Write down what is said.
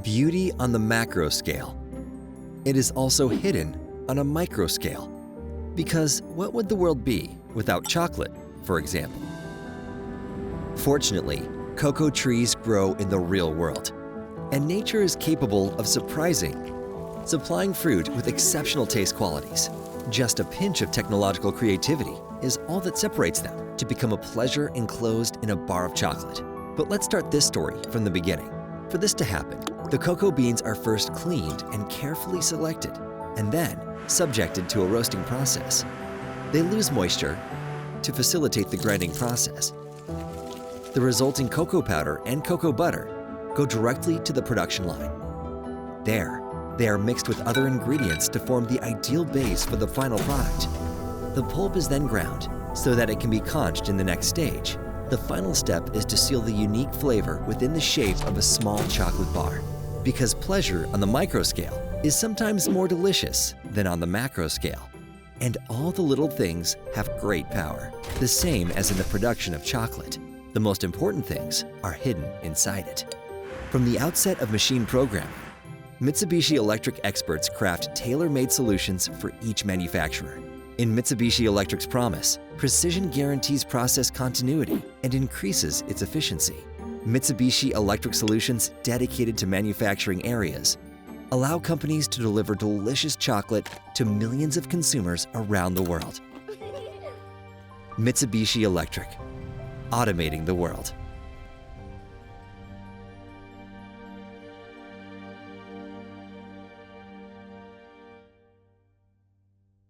beauty on the macro scale. It is also hidden on a micro scale. Because what would the world be without chocolate, for example? Fortunately, cocoa trees grow in the real world, and nature is capable of supplying fruit with exceptional taste qualities. Just a pinch of technological creativity is all that separates them to become a pleasure enclosed in a bar of chocolate. But let's start this story from the beginning. For this to happen, the cocoa beans are first cleaned and carefully selected, and then subjected to a roasting process. They lose moisture to facilitate the grinding process. The resulting cocoa powder and cocoa butter go directly to the production line. There, they are mixed with other ingredients to form the ideal base for the final product. The pulp is then ground so that it can be conched in the next stage. The final step is to seal the unique flavor within the shape of a small chocolate bar. Because pleasure on the micro scale is sometimes more delicious than on the macro scale. And all the little things have great power, the same as in the production of chocolate. The most important things are hidden inside it. From the outset of machine programming, Mitsubishi Electric experts craft tailor-made solutions for each manufacturer. In Mitsubishi Electric's promise, precision guarantees process continuity and increases its efficiency. Mitsubishi Electric solutions dedicated to manufacturing areas allow companies to deliver delicious chocolate to millions of consumers around the world. Mitsubishi Electric, automating the world.